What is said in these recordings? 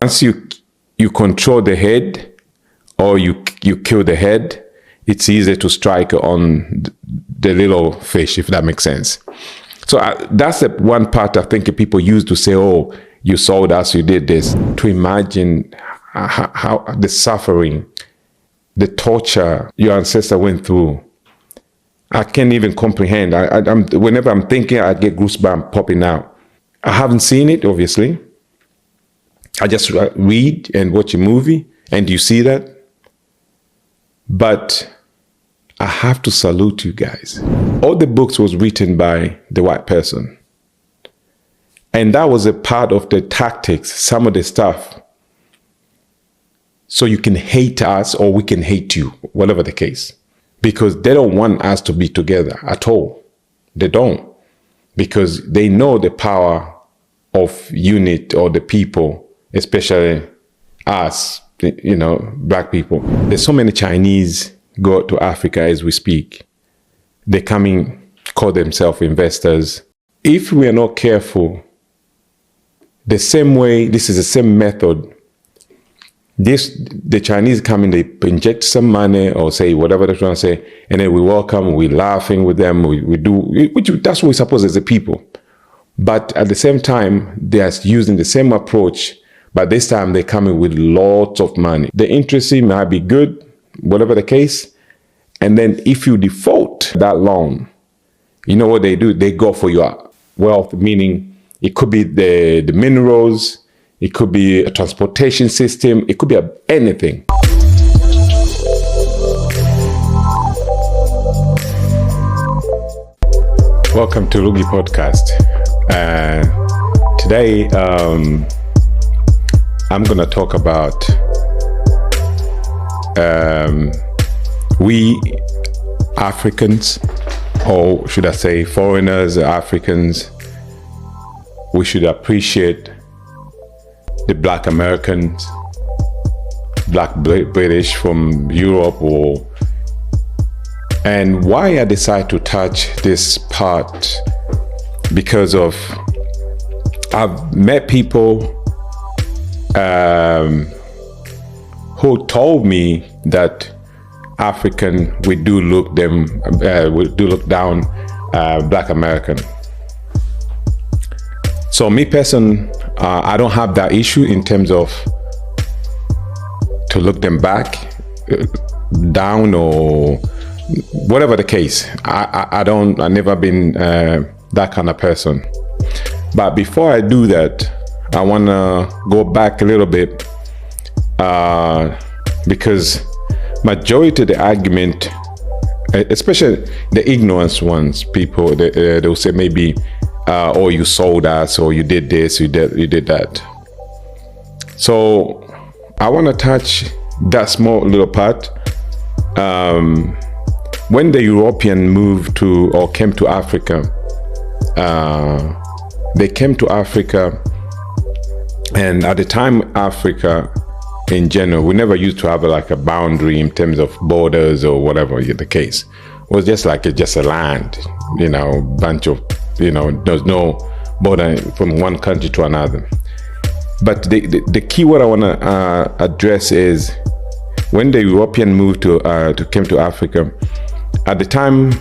once you control the head, or you kill the head, it's easier to strike on the little fish, if that makes sense. So that's the one part I think people use to say, oh, you sold us, you did this. To imagine how the suffering, the torture your ancestor went through, I can't even comprehend. Whenever I'm thinking, I get goosebumps popping out. I haven't seen it, obviously. I just read and watch a movie, and you see that. But I have to salute you guys. All the books was written by the white person. And that was a part of the tactics, some of the stuff. So you can hate us or we can hate you, whatever the case. Because they don't want us to be together at all. They don't. Because they know the power of unit or the people, especially us, black people. There's so many Chinese go to Africa as we speak. They call themselves investors. If we are not careful, the same way, this is the same method. The Chinese come in, they inject some money or say whatever they're trying to say, and then we welcome, we're laughing with them, that's what we suppose as a people. But at the same time, they are using the same approach, but this time they come in with lots of money. The interest might be good, whatever the case. And then if you default that loan, you know what they do? They go for your wealth, meaning it could be the minerals, it could be a transportation system, it could be anything. Welcome to Rugi Podcast. Today, I'm going to talk about we Africans, or should I say foreigners, Africans, we should appreciate the Black Americans, Black British from Europe, and why I decided to touch this part, because of I've met people who told me that African, we do look down Black American. So me person, I don't have that issue in terms of to look them back, down, or whatever the case. I've never been that kind of person. But before I do that, I want to go back a little bit, because majority of the argument, especially the ignorance ones, people, they'll say maybe, oh, you sold us, or you did this, you did that. So I want to touch that small little part. When the European moved to or came to Africa, they came to Africa, and at the time, Africa in general, we never used to have like a boundary in terms of borders or whatever the case. It was just like just a land, bunch of, there's no border from one country to another. But the key what I want to address is when the European moved came to Africa. At the time,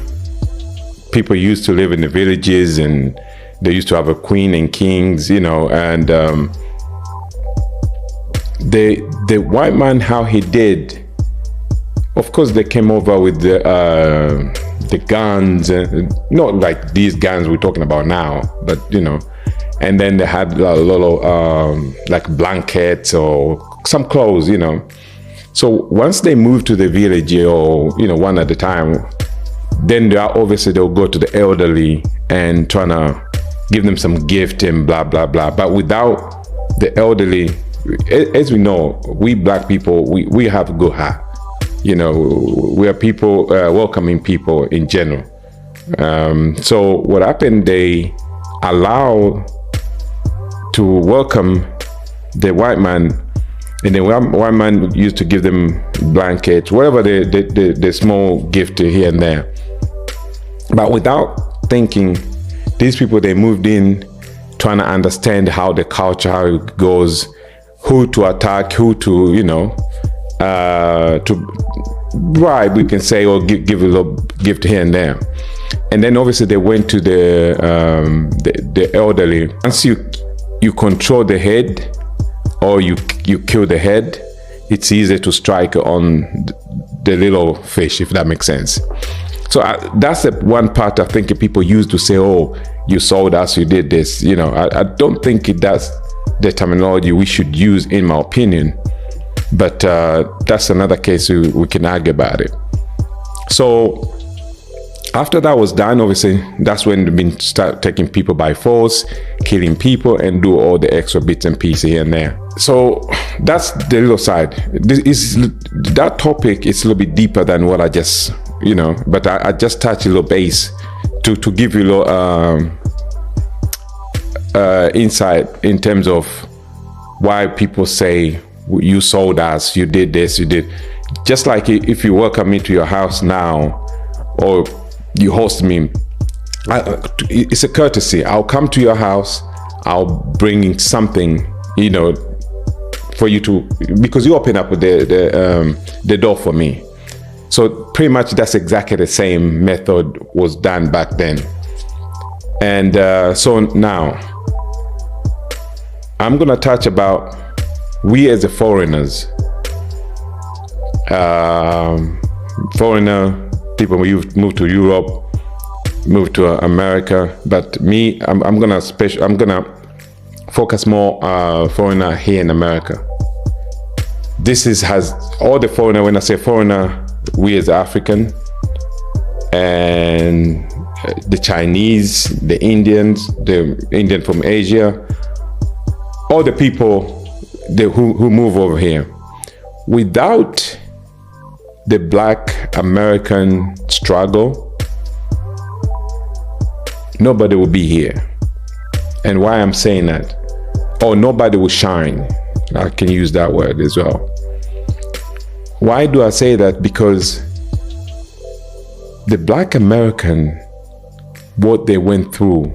people used to live in the villages, and they used to have a queen and kings, and the white man, how he did, of course, they came over with the guns, not like these guns we're talking about now, but and then they had a little like blankets or some clothes, So once they moved to the village, or one at a time, then they'll go to the elderly and trying to give them some gift and blah blah blah. But without the elderly, as we know, we Black people, we have a good heart. We are people, welcoming people in general. So what happened? They allow to welcome the white man. And then one man used to give them blankets, whatever the small gift here and there. But without thinking, these people, they moved in trying to understand how the culture, how it goes, who to attack, who to, to bribe, we can say, or give a little gift here and there. And then obviously they went to the elderly. Once you control the head, or you kill the head, it's easier to strike on the little fish, if that makes sense. So that's the one part I think people use to say, oh, you sold us, you did this. I don't think that's the terminology we should use, in my opinion. But that's another case we can argue about it. So after that was done, obviously, that's when they start taking people by force, killing people, and do all the extra bits and pieces here and there. So that's the little side. That topic is a little bit deeper than what I just, but I just touched a little base to give you a little insight in terms of why people say, you sold us, you did this, you did. Just like if you welcome me to your house now, or you host me, it's a courtesy. I'll come to your house, I'll bring something, for you to, because you open up the door for me. So pretty much that's exactly the same method was done back then. And so now I'm gonna touch about we as a foreigners, people when you move to Europe, move to America, but me, I'm gonna focus more foreigner here in America. Has all the foreigner. When I say foreigner, we as African, and the Chinese, the Indians, the Indian from Asia, all the people who move over here. Without the Black American struggle, nobody will be here. And why I'm saying that? Oh, nobody will shine. I can use that word as well. Why do I say that? Because the Black American, what they went through,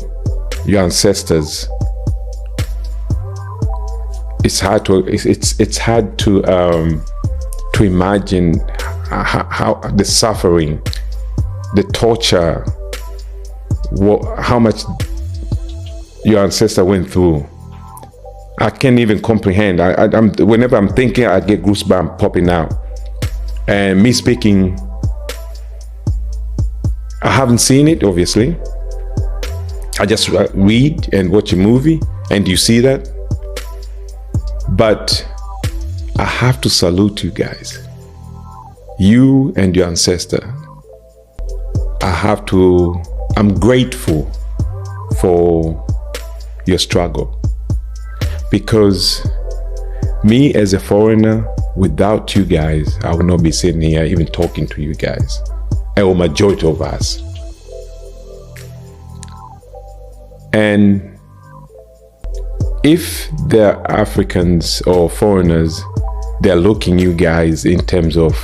your ancestors, it's hard to imagine how the suffering, the torture, how much your ancestor went through. I can't even comprehend. Whenever I'm thinking, I get goosebumps popping out. And me speaking, I haven't seen it, obviously. I just read and watch a movie, and you see that. But I have to salute you guys, you and your ancestor. I'm grateful for your struggle, because me as a foreigner, without you guys, I would not be sitting here even talking to you guys, or majority of us. And if they're Africans or foreigners, they're looking you guys in terms of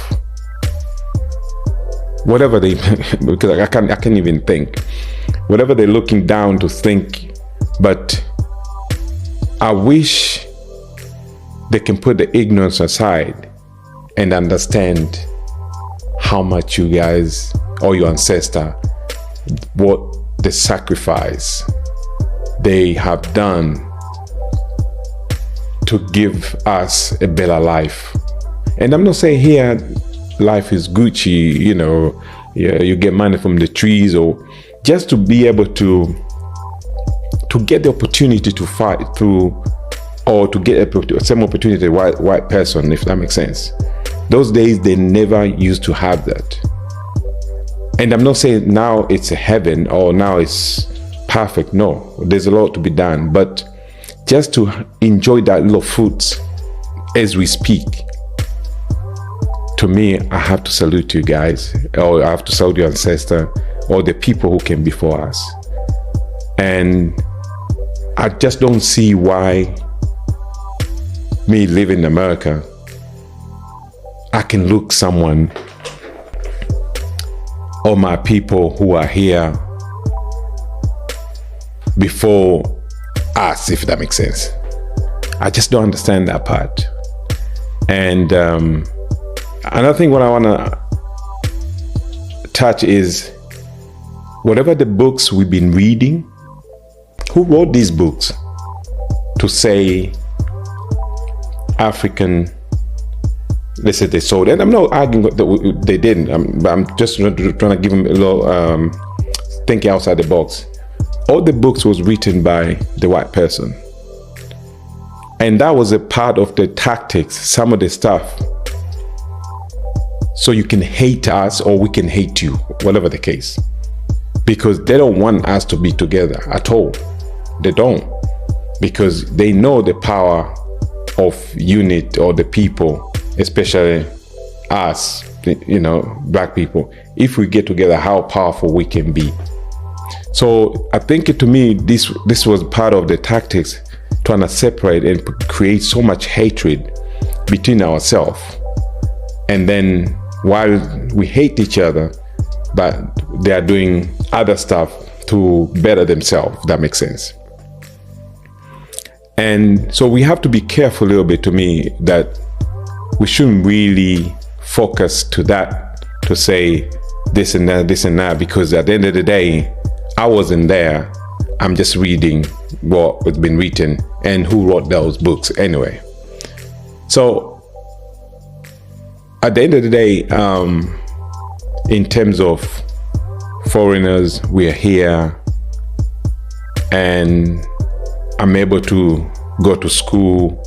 whatever they, because I can't even think, whatever they're looking down to think. But I wish they can put the ignorance aside and understand how much you guys or your ancestor, what the sacrifice they have done to give us a better life. And I'm not saying here life is Gucci, you get money from the trees, or just to be able to get the opportunity to fight through, or to get some opportunity, white person, if that makes sense. Those days, they never used to have that. And I'm not saying now it's a heaven or now it's perfect. No, there's a lot to be done. But just to enjoy that little fruits as we speak, to me, I have to salute you guys, or I have to salute your ancestor, or the people who came before us. And I just don't see why me living in America, I can look someone or my people who are here before us, if that makes sense. I just don't understand that part. And another thing what I want to touch is whatever the books we've been reading, who wrote these books to say African, let's say they sold, and I'm not arguing that they didn't. I'm just trying to give them a little thinking outside the box. All the books was written by the white person, and that was a part of the tactics, some of the stuff. So you can hate us or we can hate you, whatever the case, because they don't want us to be together at all. They don't, because they know the power of unit or the people, especially us, black people. If we get together, how powerful we can be. So I think to me, this was part of the tactics, trying to separate and create so much hatred between ourselves. And then while we hate each other, but they are doing other stuff to better themselves, if that makes sense. And so we have to be careful a little bit, to me, that we shouldn't really focus to that, to say this and that, because at the end of the day, I wasn't there. I'm just reading what has been written and who wrote those books anyway. So at the end of the day, in terms of foreigners, we are here, and I'm able to go to school,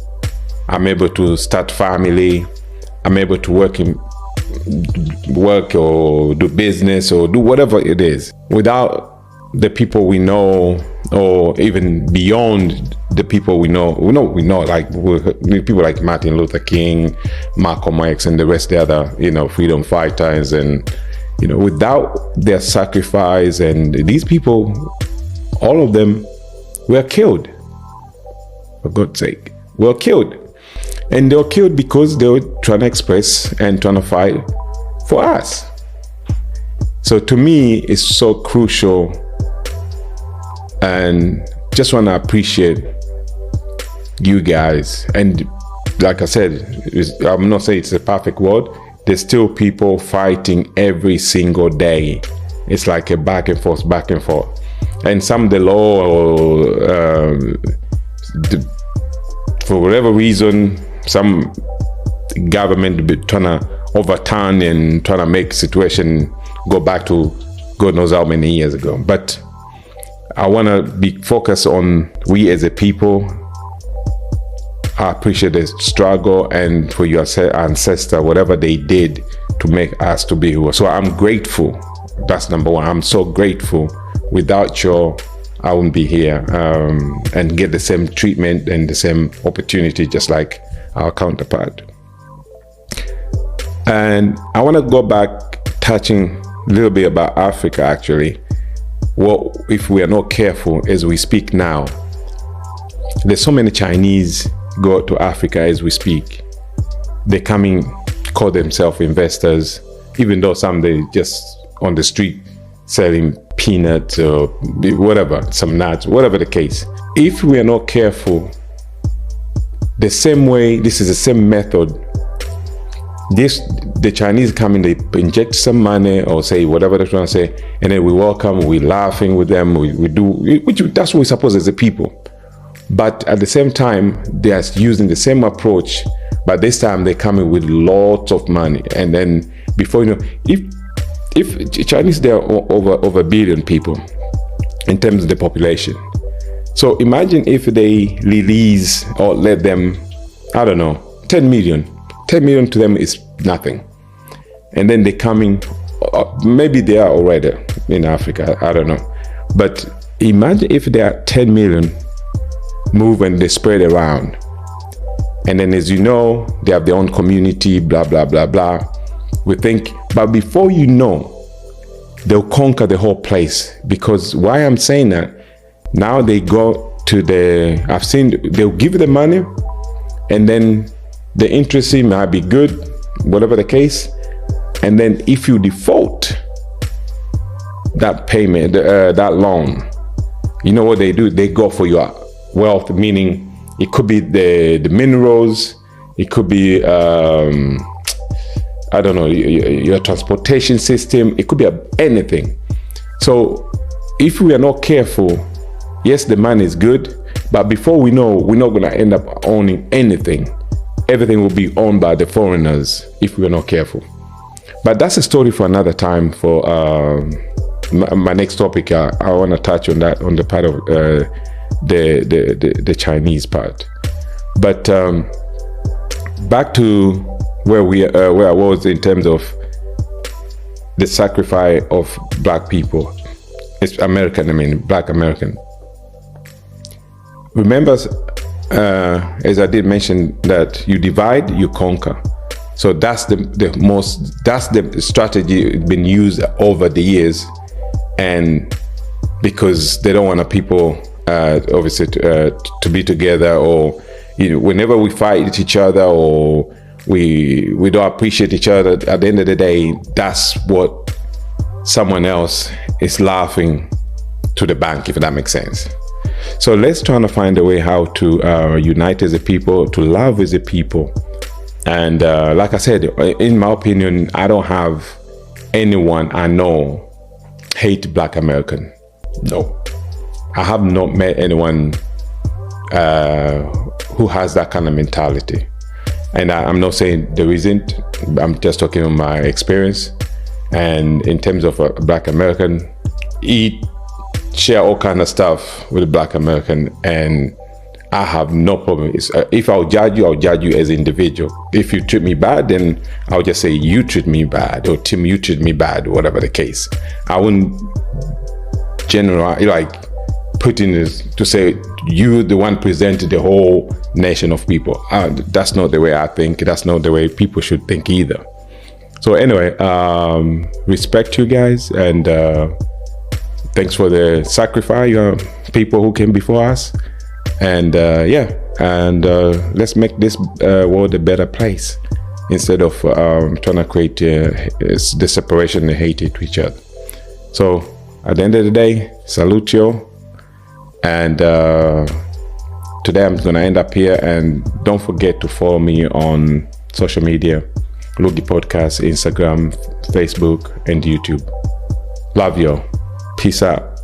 I'm able to start family, I'm able to work or do business or do whatever it is. Without the people we know, or even beyond the people we know, like people like Martin Luther King, Malcolm X, and the rest of the other, freedom fighters, and without their sacrifice, and these people, all of them were killed. For God's sake, were killed. And they were killed because they were trying to express and trying to fight for us. So to me, it's so crucial, and just want to appreciate you guys. And like I said, I'm not saying it's a perfect world. There's still people fighting every single day. It's like a back and forth. And some the law, or for whatever reason, some government be trying to overturn and trying to make situation go back to God knows how many years ago. But I want to be focused on we as a people. I appreciate the struggle, and for your ancestor, whatever they did to make us to be who. So I'm grateful. That's number one. I'm so grateful. Without you, I wouldn't be here and get the same treatment and the same opportunity, just like our counterpart. And I want to go back, touching a little bit about Africa, actually. Well, if we are not careful as we speak now, there's so many Chinese go to Africa as we speak. They call themselves investors, even though some they just on the street selling peanuts or whatever, some nuts, whatever the case. If we are not careful, the same way, this is the same method. The Chinese come in, they inject some money or say whatever they're trying to say, and then we welcome, we're laughing with them, we do, which that's what we suppose as a people. But at the same time, they are using the same approach, but this time they come in with lots of money. And then before you know, if Chinese, there are over a billion people in terms of the population. So imagine if they release or let them, I don't know, 10 million. 10 million to them is nothing. And then they coming, maybe they are already in Africa, I don't know. But imagine if there are 10 million move and they spread around. And then, as you know, they have their own community, blah, blah, blah, blah. We think, but before you know, they'll conquer the whole place. Because why I'm saying that, now they go to I've seen, they'll give you the money, and then the interest might be good, whatever the case. And then if you default that payment, that loan, you know what they do? They go for your wealth, meaning It could be the minerals. It could be, I don't know, your transportation system. It could be anything. So if we are not careful, yes, the money is good, but before we know, we're not going to end up owning anything. Everything will be owned by the foreigners if we're not careful. But that's a story for another time. For my next topic, I want to touch on that, on the part of the Chinese part. But back to where I was in terms of the sacrifice of black people. It's American, black American. Remember, as I did mention, that you divide, you conquer. So that's the strategy been used over the years, and because they don't want people obviously to be together, or whenever we fight each other or we don't appreciate each other, at the end of the day, that's what someone else is laughing to the bank, if that makes sense. So let's try to find a way how to unite as a people, to love as a people. And like I said, in my opinion, I don't have anyone I know hate black American. No, I have not met anyone who has that kind of mentality. And I'm not saying there isn't. I'm just talking on my experience. And in terms of a black American, share all kind of stuff with a black American, and I have no problem. If I'll judge you as an individual. If you treat me bad, then I'll just say you treat me bad, or Tim, you treat me bad, whatever the case. I wouldn't generalize, like put in this to say you the one presented the whole nation of people. That's not the way I think. That's not the way people should think either. So anyway, respect you guys, and thanks for the sacrifice, people who came before us. And let's make this world a better place, instead of trying to create the separation and hatred to each other. So at the end of the day, salute you. And today I'm going to end up here. And don't forget to follow me on social media, Logi Podcast, Instagram, Facebook, and YouTube. Love you. Peace out.